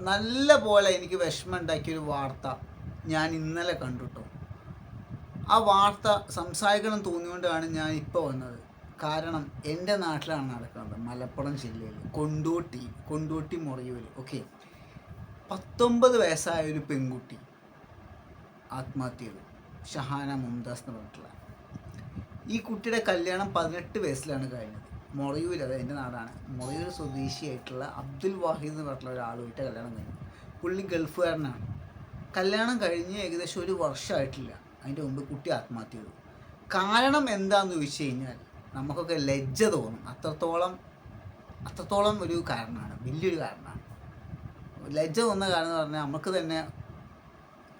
നല്ല പോലെ എനിക്ക് വിഷമം ഉണ്ടാക്കിയൊരു വാർത്ത ഞാൻ ഇന്നലെ കണ്ടുട്ടോ. ആ വാർത്ത സംസാരിക്കണം തോന്നിയോണ്ടാണ് ഞാൻ ഇപ്പോൾ വന്നത്. കാരണം എൻ്റെ നാട്ടിലാണ് നടക്കുന്നത്, മലപ്പുറം ജില്ലയിൽ കൊണ്ടോട്ടി മുറയൂർ. ഓക്കെ, 19 വയസ്സായ ഒരു പെൺകുട്ടി ആത്മഹത്യ ചെയ്തു. ഷഹാന മുംതാസ് എന്ന് പറഞ്ഞിട്ടുള്ള ഈ കുട്ടിയുടെ കല്യാണം 18 വയസ്സിലാണ് കഴിഞ്ഞത്. മുറയൂർ, അത് എൻ്റെ നാടാണ്. മുറയൂർ സ്വദേശിയായിട്ടുള്ള അബ്ദുൽ വാഹിദ് എന്ന് പറഞ്ഞിട്ടുള്ള ഒരാളുമായിട്ട് കല്യാണം കഴിഞ്ഞു. പുള്ളി ഗൾഫുകാരനാണ്. കല്യാണം കഴിഞ്ഞ് ഏകദേശം ഒരു വർഷമായിട്ടില്ല. അതിൻ്റെ മുമ്പ് കുട്ടി ആത്മഹത്യ ചെയ്തു. കാരണം എന്താണെന്ന് ചോദിച്ചു കഴിഞ്ഞാൽ നമുക്കൊക്കെ ലജ്ജ തോന്നും. അത്രത്തോളം ഒരു കാരണമാണ്, വലിയൊരു കാരണമാണ്. ലജ്ജ തോന്നുന്ന കാരണം എന്ന് പറഞ്ഞാൽ നമുക്ക് തന്നെ,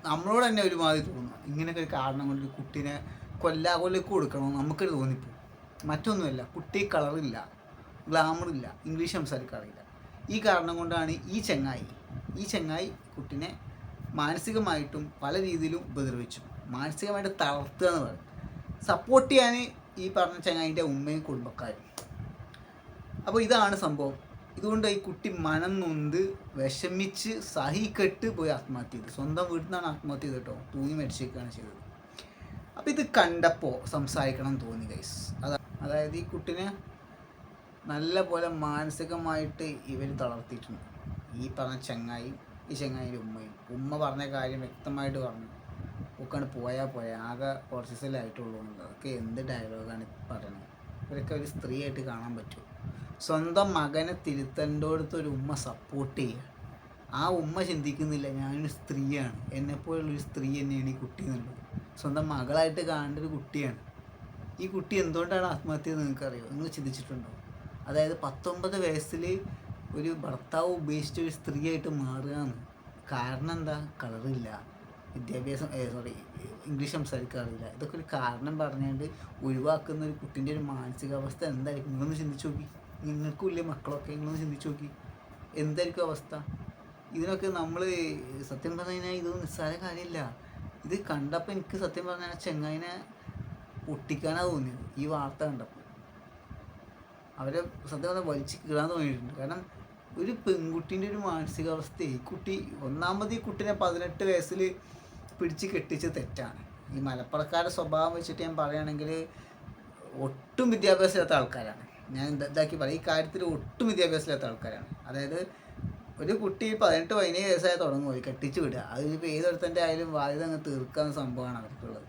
നമ്മളോട് തന്നെ ഒരുമാതിരി തോന്നുന്നു. ഇങ്ങനെയൊക്കെ ഒരു കാരണം കൊണ്ട് ഒരു കുട്ടീനെ കൊല്ലാകൊല്ലക്ക് കൊടുക്കണമെന്ന് നമുക്കൊരു തോന്നിപ്പോകും. മറ്റൊന്നുമല്ല, കുട്ടി കളറില്ല, ഗ്ലാമറില്ല, ഇംഗ്ലീഷ് സംസാരിക്കാറില്ല. ഈ കാരണം കൊണ്ടാണ് ഈ ചങ്ങായി കുട്ടിനെ മാനസികമായിട്ടും പല രീതിയിലും ഉപദ്രവിച്ചു. മാനസികമായിട്ട് തളർത്തുക എന്ന് പറയും. സപ്പോർട്ട് ചെയ്യാൻ ഈ പറഞ്ഞ ചങ്ങായിൻ്റെ ഉമ്മയും കുടുംബക്കാരും. അപ്പോൾ ഇതാണ് സംഭവം. ഇതുകൊണ്ട് ഈ കുട്ടി മനം നൊന്ത് വിഷമിച്ച് സഹിക്കെട്ട് പോയി ആത്മഹത്യ ചെയ്തു. സ്വന്തം വീട്ടിൽ നിന്നാണ് ആത്മഹത്യ ചെയ്ത് കേട്ടോ. തൂങ്ങി മരിച്ചേക്കാണ് ചെയ്തത്. അപ്പോൾ ഇത് കണ്ടപ്പോൾ സംസാരിക്കണം തോന്നി ഗൈസ്. അതായത് ഈ കുട്ടിനെ നല്ല പോലെ മാനസികമായിട്ട് ഇവർ തളർത്തിയിട്ടുണ്ട്. ഈ പറഞ്ഞ ഈ ചങ്ങായിൻ്റെ ഉമ്മ പറഞ്ഞ കാര്യം വ്യക്തമായിട്ട് പറഞ്ഞു. ഒക്കെയാണ് പോയാൽ ആകെ കുറച്ച് ദിവസമായിട്ടുള്ളൂ എന്നുള്ളത്. അതൊക്കെ എന്ത് ഡയലോഗാണ് പറയുന്നത്? ഇവരൊക്കെ ഒരു സ്ത്രീയായിട്ട് കാണാൻ പറ്റുമോ? സ്വന്തം മകനെ തിരുത്തേണ്ടടുത്ത് ഒരു ഉമ്മ സപ്പോർട്ട് ചെയ്യുക. ആ ഉമ്മ ചിന്തിക്കുന്നില്ല ഞാനൊരു സ്ത്രീയാണ്, എന്നെപ്പോലുള്ളൊരു സ്ത്രീ തന്നെയാണ് ഈ കുട്ടി എന്നുള്ളത്. സ്വന്തം മകളായിട്ട് കാണേണ്ട ഒരു കുട്ടിയാണ്. ഈ കുട്ടി എന്തുകൊണ്ടാണ് ആത്മഹത്യ എന്ന് നിങ്ങൾക്കറിയോ? നിങ്ങൾ ചിന്തിച്ചിട്ടുണ്ടോ? അതായത് 19 വയസ്സിൽ ഒരു ഭർത്താവ് ഉപേക്ഷിച്ച ഒരു സ്ത്രീയായിട്ട് മാറുകയാണ്. കാരണം എന്താ? കളറില്ല, വിദ്യാഭ്യാസം ഇംഗ്ലീഷ് സംസാരിക്കാറില്ല. ഇതൊക്കെ ഒരു കാരണം പറഞ്ഞുകൊണ്ട് ഒഴിവാക്കുന്ന ഒരു കുട്ടീൻ്റെ ഒരു മാനസികാവസ്ഥ എന്തായിരിക്കും? നിങ്ങളൊന്ന് ചിന്തിച്ച് നോക്കി. നിങ്ങൾക്കും ഇല്ലേ മക്കളൊക്കെ? നിങ്ങളൊന്ന് ചിന്തിച്ച് നോക്കി, എന്തായിരിക്കും അവസ്ഥ? ഇതിനൊക്കെ നമ്മൾ സത്യം പറഞ്ഞു കഴിഞ്ഞാൽ ഇതൊന്നും നിസ്സാര കാര്യമില്ല. ഇത് കണ്ടപ്പോൾ എനിക്ക് സത്യം പറഞ്ഞാൽ ചെങ്ങായിനെ പൊട്ടിക്കാനാണ് തോന്നിയത്. ഈ വാർത്ത കണ്ടപ്പോൾ അവരെ സത്യം പറഞ്ഞാൽ വലിച്ച് കീറാൻ തോന്നിയിട്ടുണ്ട്. കാരണം ഒരു പെൺകുട്ടീൻ്റെ ഒരു മാനസികാവസ്ഥ, ഈ കുട്ടി ഒന്നാമത് ഈ കുട്ടീനെ 18 വയസ്സിൽ പിടിച്ച് കെട്ടിച്ച് തെറ്റാണ്. ഈ മലപ്പുറക്കാരുടെ സ്വഭാവം വെച്ചിട്ട് ഞാൻ പറയുകയാണെങ്കിൽ ഒട്ടും വിദ്യാഭ്യാസമില്ലാത്ത ആൾക്കാരാണ്. ഞാൻ ഇതാക്കി പറയും, ഈ കാര്യത്തിൽ ഒട്ടും വിദ്യാഭ്യാസമില്ലാത്ത ആൾക്കാരാണ്. അതായത് ഒരു കുട്ടി 18-17 വയസ്സായി തുടങ്ങുമോ കെട്ടിച്ച് വിടുക. അതിപ്പോൾ ഏതൊരുത്തൻ്റെ ആയാലും ബാധ്യത അങ്ങ് തീർക്കാവുന്ന സംഭവമാണ് അവർക്കുള്ളത്.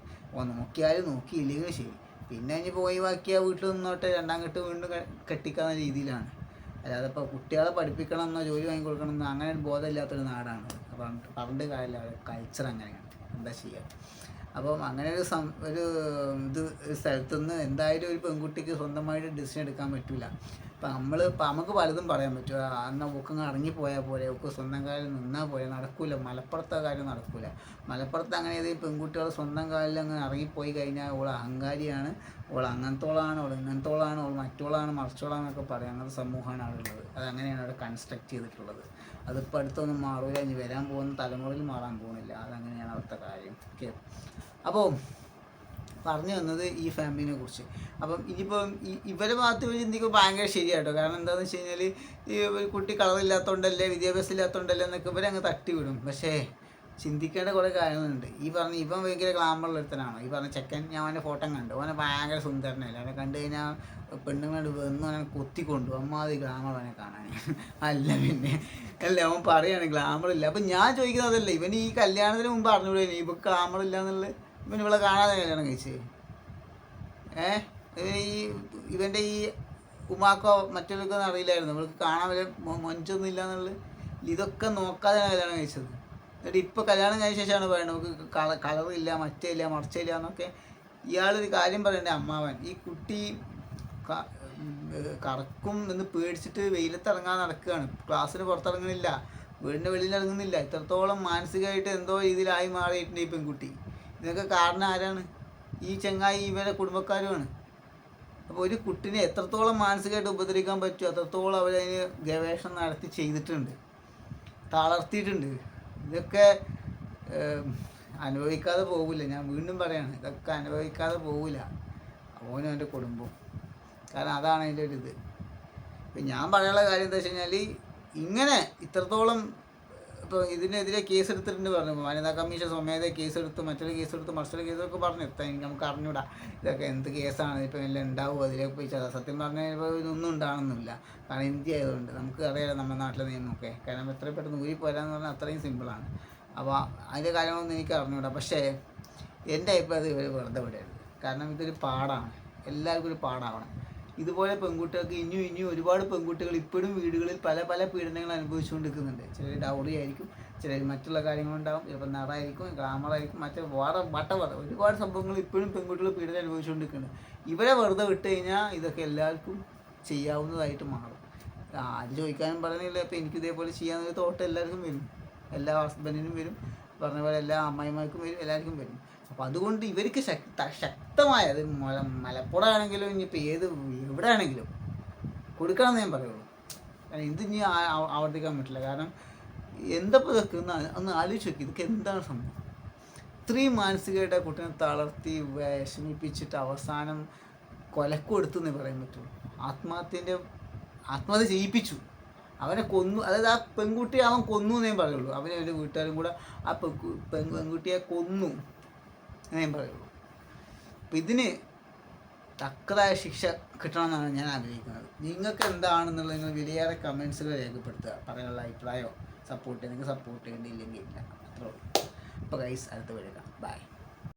നോക്കിയാലും നോക്കിയില്ലെങ്കിലും ശരി. പിന്നെ ഇനി പോയി ബാക്കിയാൽ വീട്ടിൽ നിന്നോട്ടെ, രണ്ടാം കെട്ട് വീണ്ടും കെട്ടിക്കാവുന്ന രീതിയിലാണ്. അല്ലാതെ ഇപ്പോൾ കുട്ടികളെ പഠിപ്പിക്കണമെന്നോ ജോലി വാങ്ങിക്കൊടുക്കണമെന്നോ അങ്ങനെ ഒരു ബോധമില്ലാത്തൊരു നാടാണ്. പറഞ്ഞിട്ട് കാര്യമില്ല, കൾച്ചർ അങ്ങനെയാണ്, എന്താ ചെയ്യുക. അപ്പം അങ്ങനെ ഒരു സ്ഥലത്തുനിന്ന് എന്തായാലും ഒരു പെൺകുട്ടിക്ക് സ്വന്തമായിട്ട് ഡിസിഷൻ എടുക്കാൻ പറ്റില്ല. നമുക്ക് പലതും പറയാൻ പറ്റും. എന്നാൽ ഒക്കങ്ങ് ഇറങ്ങിപ്പോയാൽ പോലെ, ഒക്കെ സ്വന്തം കാലിൽ നിന്നാൽ പോലെ. നടക്കില്ല. മലപ്പുറത്തെ കാര്യം നടക്കില്ല. മലപ്പുറത്ത് അങ്ങനെ ഏതെങ്കിലും പെൺകുട്ടികൾ സ്വന്തം കാലിൽ അങ്ങ് ഇറങ്ങിപ്പോയി കഴിഞ്ഞാൽ ഓൾ അഹങ്കാരിയാണ്, ഓൾ അങ്ങനത്തോളാണ്, ഓൾ ഇങ്ങനത്തോളാണ്, ഓൾ മറ്റോളാണ്, മറിച്ചോളാന്നൊക്കെ പറയും. അങ്ങനത്തെ സമൂഹമാണ് അവിടെ ഉള്ളത്. അതങ്ങനെയാണ് അവിടെ കൺസ്ട്രക്ട് ചെയ്തിട്ടുള്ളത്. അതിപ്പോൾ അടുത്തൊന്നും മാറില്ല, ഇനി വരാൻ പോകുന്ന തലമുറയിൽ മാറാൻ പോകുന്നില്ല. അതങ്ങനെയാണ് അവിടുത്തെ കാര്യം. ഓക്കെ, അപ്പോൾ പറഞ്ഞു വന്നത് ഈ ഫാമിലിനെ കുറിച്ച്. അപ്പം ഇനിയിപ്പം ഇവരെ ഭാഗത്ത് ഇവർ ചിന്തിക്കുമ്പോൾ ഭയങ്കര ശരിയാട്ടോ. കാരണം എന്താണെന്ന് വെച്ച് കഴിഞ്ഞാൽ ഈ ഒരു കുട്ടി കളറില്ലാത്തതുകൊണ്ടല്ലേ, വിദ്യാഭ്യാസം ഇല്ലാത്തതുകൊണ്ടല്ലേ എന്നൊക്കെ ഇവരങ്ങ് തട്ടിവിടും. പക്ഷേ ചിന്തിക്കേണ്ട കുറേ കാര്യങ്ങളുണ്ട്. ഇവൻ ഭയങ്കര ഗ്ലാമറുള്ള ഒരുത്തനാണോ? ഈ പറഞ്ഞ ചെക്കൻ, ഞാൻ അവൻ്റെ ഫോട്ടോ കണ്ടു. അവനെ ഭയങ്കര സുന്ദരനല്ലേ. അവനെ കണ്ടു കഴിഞ്ഞാൽ പെണ്ണുങ്ങളോട് വന്ന് അവനെ കൊത്തിക്കൊണ്ടു. അമ്മാതിരി ഗ്ലാമർ അവനെ കാണാൻ. അല്ല പിന്നെ അല്ല, അവൻ പറയാണ് ഗ്ലാമറില്ല. അപ്പം ഞാൻ ചോദിക്കുന്നതല്ലേ, ഇവൻ ഈ കല്യാണത്തിന് മുമ്പ് അറിഞ്ഞൂടെ ഇവക്ക് ഗ്ലാമറില്ല എന്നുള്ളത്? ഇവൻ ഇവളെ കാണാതെ കല്യാണം കഴിച്ച് ഇവൻ്റെ ഈ ഉമ്മാക്കോ മറ്റൊരുക്കൊന്നും അറിയില്ലായിരുന്നു ഇവൾക്ക് കാണാൻ വരെ മൊഞ്ചൊന്നും ഇല്ല എന്നുള്ളത്. ഇതൊക്കെ നോക്കാതെയാണ് കല്യാണം കഴിച്ചത്. എന്നിട്ട് ഇപ്പോൾ കല്യാണം കഴിഞ്ഞ ശേഷമാണ് പറയുന്നത് നമുക്ക് കളറില്ല, മറ്റേയില്ല, മറിച്ചില്ല എന്നൊക്കെ. ഇയാളൊരു കാര്യം പറയണ്ടേ അമ്മാവൻ, ഈ കുട്ടി കറക്കും എന്ന് പേടിച്ചിട്ട് വെയിലത്തിറങ്ങാൻ നടക്കുകയാണ്. ക്ലാസ്സിന് പുറത്തിറങ്ങുന്നില്ല, വീടിൻ്റെ വെളിയിൽ ഇറങ്ങുന്നില്ല. ഇത്രത്തോളം മാനസികമായിട്ട് എന്തോ രീതിയിലായി മാറിയിട്ടുണ്ട് ഈ പെൺകുട്ടി. ഇതിനൊക്കെ കാരണം ആരാണ്? ഈ ചങ്ങായി ഇവരുടെ കുടുംബക്കാരുമാണ്. അപ്പോൾ ഒരു കുട്ടിനെ എത്രത്തോളം മാനസികമായിട്ട് ഉപദ്രവിക്കാൻ പറ്റുമോ അത്രത്തോളം അവരതിന് ഗവേഷണം നടത്തി ചെയ്തിട്ടുണ്ട്, തളർത്തിയിട്ടുണ്ട്. ഇതൊക്കെ അനുഭവിക്കാതെ പോകില്ല. ഞാൻ വീണ്ടും പറയാണ്, ഇതൊക്കെ അനുഭവിക്കാതെ പോകില്ല ഓനും എൻ്റെ കുടുംബവും. കാരണം അതാണ് അതിൻ്റെ ഒരു ഇത്. ഇപ്പം ഞാൻ പറയാനുള്ള കാര്യം എന്താ വെച്ച് കഴിഞ്ഞാൽ, ഇങ്ങനെ ഇത്രത്തോളം ഇപ്പോൾ ഇതിനെതിരെ കേസ് എടുത്തിട്ടുണ്ട് പറഞ്ഞു. വനിതാ കമ്മീഷൻ സ്വമേധയാ കേസെടുത്ത് മറ്റൊരു കേസെടുത്ത് മറ്റൊരു കേസൊക്കെ പറഞ്ഞു. നമുക്ക് അറിഞ്ഞൂടാ ഇതൊക്കെ എന്ത് കേസാണ്, ഇപ്പോൾ എല്ലാം ഉണ്ടാവും അതിലേക്ക് പോയി സത്യം പറഞ്ഞാൽ ഇപ്പോൾ ഇതൊന്നും ഉണ്ടാകണമെന്നില്ല. കാരണം ഇന്ത്യ ആയതുകൊണ്ട് നമുക്ക് അറിയാലോ നമ്മുടെ നാട്ടിലെ നിയമമൊക്കെ. കാരണം എത്ര പെട്ടെന്ന് ഊരി പോരാന്ന് പറഞ്ഞാൽ അത്രയും സിമ്പിളാണ്. അപ്പോൾ അതിൻ്റെ കാര്യങ്ങളൊന്നും എനിക്ക് അറിഞ്ഞൂടാ. പക്ഷേ എൻ്റെ അഭിപ്രായത്തിൽ ഇവർ വെറുതെ വിടരുത്. കാരണം ഇതൊരു പാടാണ്, എല്ലാവർക്കും ഒരു പാടാവണം. ഇതുപോലെ പെൺകുട്ടികൾക്ക് ഇനിയും ഒരുപാട് പെൺകുട്ടികൾ ഇപ്പോഴും വീടുകളിൽ പല പല പീഡനങ്ങൾ അനുഭവിച്ചുകൊണ്ടിരിക്കുന്നുണ്ട്. ചിലർ ഡൗറി ആയിരിക്കും, ചിലർ മറ്റുള്ള കാര്യങ്ങളുണ്ടാവും, ചിലപ്പോൾ നിറമായിരിക്കും, ഗ്ലാമറായിരിക്കും, മറ്റേ വട്ടവറ ഒരുപാട് സംഭവങ്ങൾ ഇപ്പോഴും പെൺകുട്ടികൾ പീഡനം അനുഭവിച്ചുകൊണ്ടിരിക്കുന്നുണ്ട്. ഇവരെ വെറുതെ വിട്ട് കഴിഞ്ഞാൽ ഇതൊക്കെ എല്ലാവർക്കും ചെയ്യാവുന്നതായിട്ട് മാറും. ആര് ചോദിക്കാനും പറയുന്നില്ല. ഇപ്പോൾ എനിക്ക് ഇതേപോലെ ചെയ്യാനൊരു തോട്ട് എല്ലാവർക്കും വരും, എല്ലാ ഹസ്ബൻഡിനും വരും, പറഞ്ഞ പോലെ എല്ലാ അമ്മായിമാർക്കും വരും, എല്ലാവർക്കും വരും. അപ്പോൾ അതുകൊണ്ട് ഇവർക്ക് ശക്തമായ അത് മലപ്പുറമാണെങ്കിലും ഇനിയിപ്പോൾ എവിടെ ആണെങ്കിലും കൊടുക്കണമെന്ന് ഞാൻ പറയുള്ളൂ. കാരണം ഇത് ഇനി ആവർത്തിക്കാൻ പറ്റില്ല. കാരണം എന്തപ്പോൾ ഇതൊക്കെ ഒന്ന് ആലോചിച്ച് നോക്കി, ഇതൊക്കെ എന്താണ് സംഭവം? ഇത്രയും മാനസികമായിട്ട് കുട്ടീനെ തളർത്തി വിഷമിപ്പിച്ചിട്ട് അവസാനം കൊലക്ക് കൊടുത്തെന്നേ പറയാൻ പറ്റുള്ളൂ. ആത്മഹത്യ ചെയ്യിപ്പിച്ചു, അവനെ കൊന്നു. അതായത് ആ പെൺകുട്ടിയെ അവൻ കൊന്നു എന്നേ പറയുള്ളൂ. അവനെ അവൻ്റെ വീട്ടുകാരും കൂടെ ആ പെൺകുട്ടിയെ കൊന്നു എന്നേ പറയുള്ളൂ. അപ്പം ഇതിന് തക്കതായ ശിക്ഷ കിട്ടണമെന്നാണ് ഞാൻ ആഗ്രഹിക്കുന്നത്. നിങ്ങൾക്ക് എന്താണെന്നുള്ളത് നിങ്ങൾ വിലയേറെ കമൻസുകൾ രേഖപ്പെടുത്തുക. പറയാനുള്ള അഭിപ്രായമോ സപ്പോർട്ട് നിങ്ങൾക്ക് സപ്പോർട്ട് ചെയ്യേണ്ടിയില്ലെങ്കിൽ ഇല്ല, അത്രേ ഉള്ളൂ. അപ്പോൾ ഗൈസ് അടുത്ത വീഡിയോ കാണാം. ബൈ.